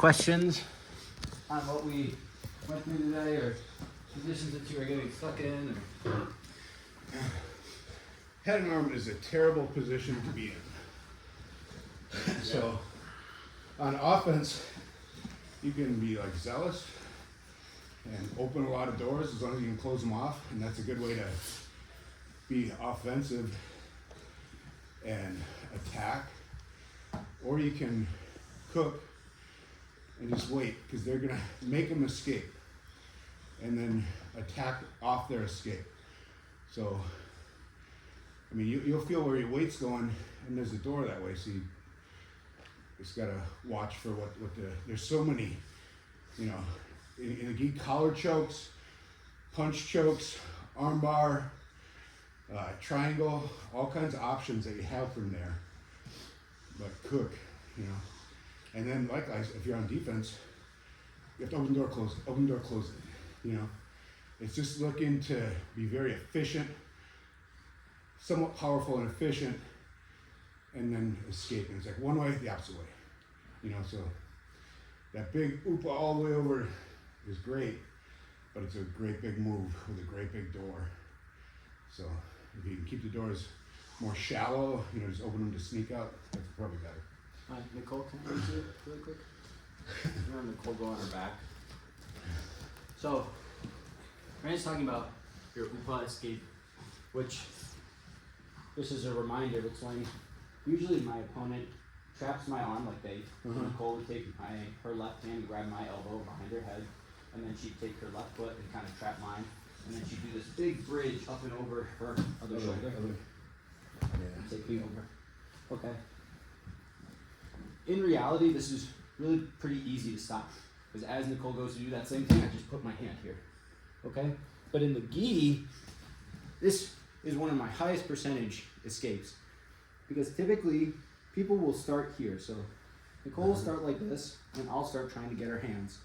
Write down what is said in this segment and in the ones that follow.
questions on what we went through today, or positions that you are getting stuck in? Or... Head and arm is a terrible position to be in. So on offense, you can be like zealous and open a lot of doors as long as you can close them off, and that's a good way to be offensive and attack. Or you can cook and just wait, because they're gonna make them escape and then attack off their escape. So I mean, you'll feel where your weight's going, and there's a door that way, so you just gotta watch for what there's so many, you know, in the gi, collar chokes, punch chokes, arm bar, triangle, all kinds of options that you have from there. But cook, you know. And then likewise, if you're on defense, you have to open door, close it, you know. It's just looking to be very efficient, somewhat powerful and efficient, and then escaping. It's like one way, the opposite way, you know. So that big oopa all the way over is great, but it's a great big move with a great big door. So if you can keep the doors more shallow, you know, just open them to sneak out, that's probably better. Nicole, can I do it really quick? Remember Nicole go on her back. So Rand's talking about your upa escape, which, this is a reminder, it's when usually my opponent traps my arm like they, Nicole would take her left hand and grab my elbow behind her head, and then she'd take her left foot and kind of trap mine, and then she'd do this big bridge up and over her other shoulder. Yeah. Take me over. Okay. In reality, this is really pretty easy to stop, because as Nicole goes to do that same thing, I just put my hand here. Okay? But in the gi, this is one of my highest percentage escapes, because typically people will start here. So Nicole will start like this, and I'll start trying to get her hands.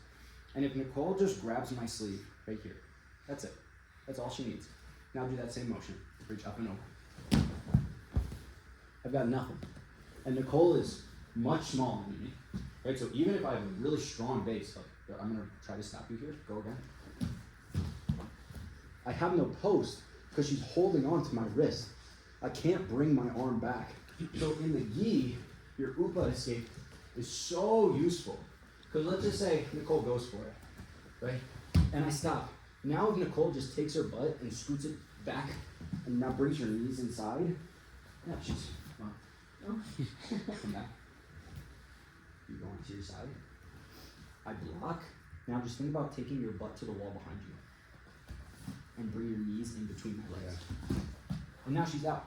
And if Nicole just grabs my sleeve right here, that's it. That's all she needs. Now do that same motion. Reach up and over. I've got nothing. And Nicole is much smaller than me. Right? So even if I have a really strong base, like, I'm gonna try to stop you here. Go again. I have no post because she's holding on to my wrist. I can't bring my arm back. So in the gi, your upa escape is so useful. Because let's just say Nicole goes for it, right? And I stop. Now if Nicole just takes her butt and scoots it back and now brings her knees inside, yeah, she's, well, come back. You go onto your side. I block. Now just think about taking your butt to the wall behind you and bring your knees in between my legs. Yeah. And now she's out.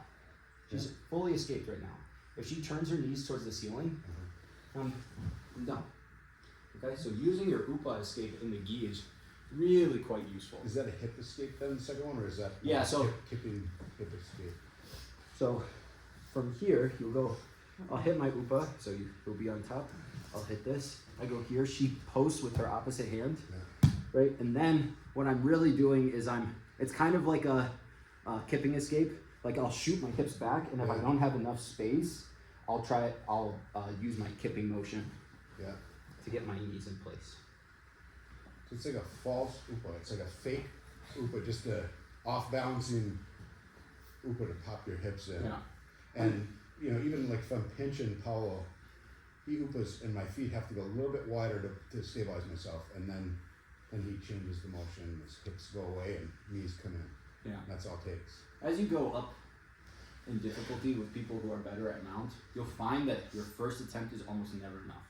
She's fully escaped right now. If she turns her knees towards the ceiling, I'm done. Okay, so using your upa escape in the gi is really quite useful. Is that a hip escape then, the second one, or is that kipping hip escape? So from here, you'll go, I'll hit my upa, so you'll be on top. I'll hit this. I go here, she posts with her opposite hand, right? And then what I'm really doing is it's kind of like a kipping escape. Like I'll shoot my hips back, and if I don't have enough space, I'll use my kipping motion to get my knees in place. So it's like a false upa. It's like a fake upa, just a off-balancing upa to pop your hips in. Yeah. And you know, even like if I'm pinching Paulo, he upas and my feet have to go a little bit wider to stabilize myself, and then he changes the motion, his hips go away and knees come in. Yeah. That's all it takes. As you go up in difficulty with people who are better at mount, you'll find that your first attempt is almost never enough.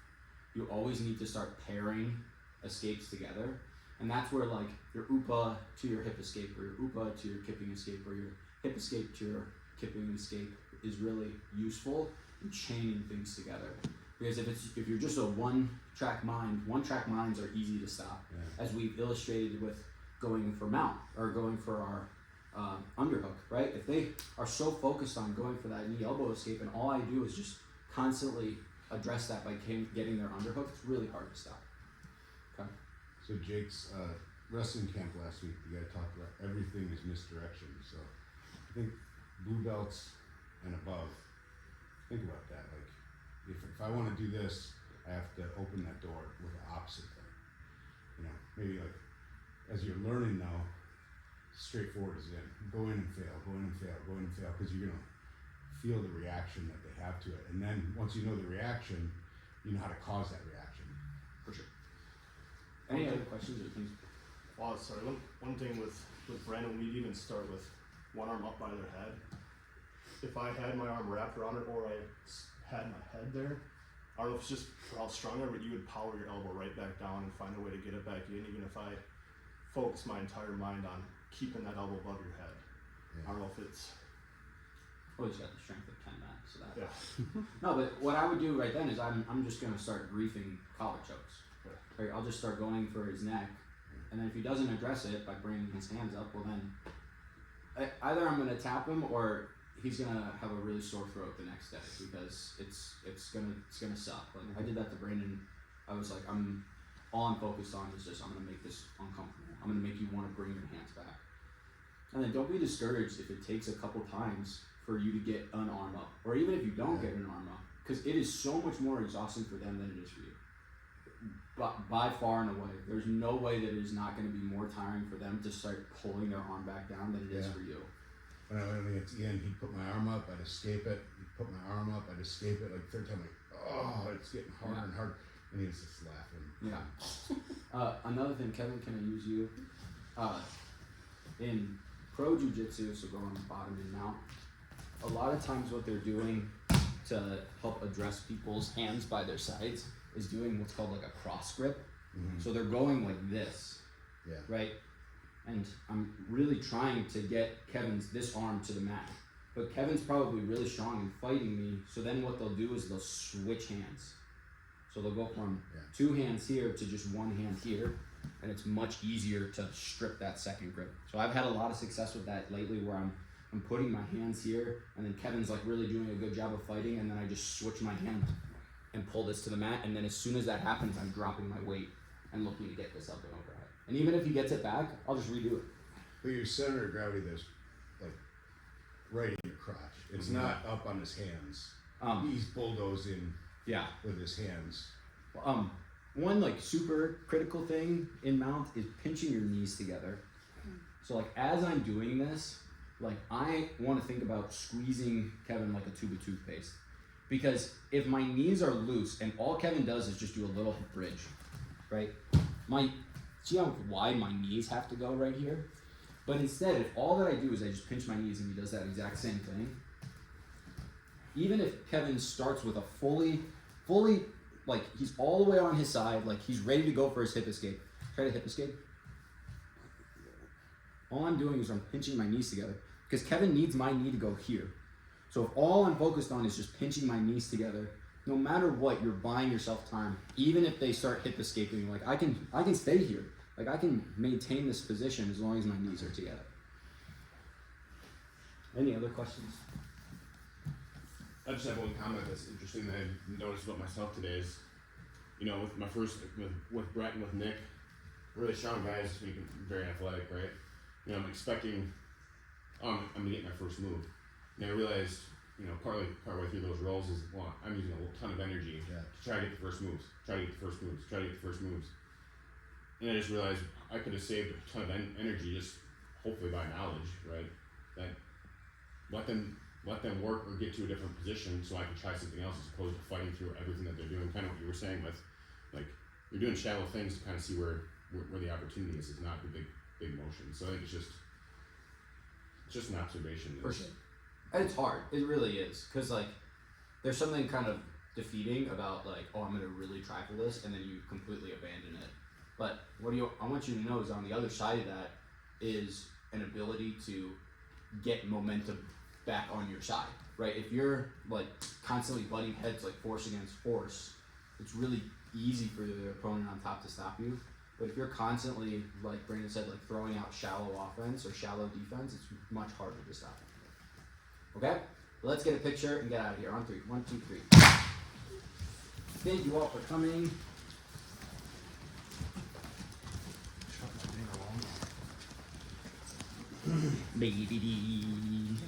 You always need to start pairing escapes together, and that's where like your upa to your hip escape, or your upa to your kipping escape, or your hip escape to your kipping escape is really useful in chaining things together. Because if you're just a one-track mind, one-track minds are easy to stop, as we've illustrated with going for mount or going for our underhook, right? If they are so focused on going for that knee elbow escape, and all I do is just constantly address that by getting their underhook, it's really hard to stop. Okay. So Jake's wrestling camp last week, the guy talked about everything is misdirection. So I think blue belts and above, think about that. Like if I want to do this, I have to open that door with maybe like, as you're learning now, straightforward is in. Go in and fail, go in and fail, go in and fail, because you're gonna feel the reaction that they have to it. And then once you know the reaction, you know how to cause that reaction. For sure. Any other questions or things? Oh, sorry. One thing with Brandon, we'd even start with one arm up by their head. If I had my arm wrapped around it or I had my head there, I don't know if it's just how strong I, but you would power your elbow right back down and find a way to get it back in, even if I focus my entire mind on keeping that elbow above your head. Yeah. I don't know if it's... Oh, he's got the strength of 10 max, so that. Yeah. No, but what I would do right then is I'm just gonna start griefing collar chokes. Right, I'll just start going for his neck, and then if he doesn't address it by bringing his hands up, well then, either I'm gonna tap him or he's gonna have a really sore throat the next day because it's gonna suck. Like I did that to Brandon. I was like, all I'm focused on is just I'm gonna make this uncomfortable. I'm gonna make you want to bring your hands back. And then don't be discouraged if it takes a couple times for you to get an arm up, or even if you don't get an arm up, because it is so much more exhausting for them than it is for you. But by far and away, there's no way that it is not going to be more tiring for them to start pulling their arm back down than it is for you. When I went against Ian, he'd put my arm up, I'd escape it. He'd put my arm up, I'd escape it. Like third time, like, oh, it's getting harder and harder. And he was just laughing. Yeah. Another thing, Kevin, can I use you? In pro jiu-jitsu, so go on the bottom and mount, a lot of times what they're doing to help address people's hands by their sides is doing what's called like a cross grip. Mm-hmm. So they're going like this, right? And I'm really trying to get this arm to the mat, but Kevin's probably really strong in fighting me. So then what they'll do is they'll switch hands. So they'll go from 2 hands here to just 1 hand here, and it's much easier to strip that second grip. So I've had a lot of success with that lately, where I'm putting my hands here, and then Kevin's like really doing a good job of fighting, and then I just switch my hand and pull this to the mat, and then as soon as that happens, I'm dropping my weight and looking to get this up and overhead. And even if he gets it back, I'll just redo it. But your center of gravity there's like right in your crotch. It's not up on his hands. He's bulldozing with his hands. One like super critical thing in mount is pinching your knees together. So like as I'm doing this, like I want to think about squeezing Kevin like a tube of toothpaste. Because if my knees are loose and all Kevin does is just do a little bridge, right? See how wide my knees have to go right here? But instead, if all that I do is I just pinch my knees and he does that exact same thing, even if Kevin starts with a fully, like he's all the way on his side, like he's ready to go for his hip escape. Try to hip escape. All I'm doing is I'm pinching my knees together because Kevin needs my knee to go here. So if all I'm focused on is just pinching my knees together, no matter what, you're buying yourself time. Even if they start hip escaping, like I can stay here. Like I can maintain this position as long as my knees are together. Any other questions? I just have one comment that's interesting that I noticed about myself today is, you know, with my first, with Brett and with Nick, really strong guys, very athletic, right? You know, I'm expecting, I'm gonna get my first move. And I realized, you know, partway through those rolls is, well, I'm using a ton of energy to try to get the first moves, And I just realized I could have saved a ton of energy just hopefully by knowledge, right? That let them work or get to a different position so I can try something else as opposed to fighting through everything that they're doing. Kind of what you were saying with, like, you're doing shallow things to kind of see where the opportunity is. It's not the big motion. So I think it's just an observation. For sure. And it's hard. It really is. Because, like, there's something kind of defeating about, like, oh, I'm going to really try for this, and then you completely abandon it. But I want you to know is on the other side of that is an ability to get momentum back on your side, right? If you're, like, constantly butting heads, like, force against force, it's really easy for the opponent on top to stop you. But if you're constantly, like Brandon said, like, throwing out shallow offense or shallow defense, it's much harder to stop. Okay? Let's get a picture and get out of here. On 3. 1, 2, 3. Thank you all for coming. Baby.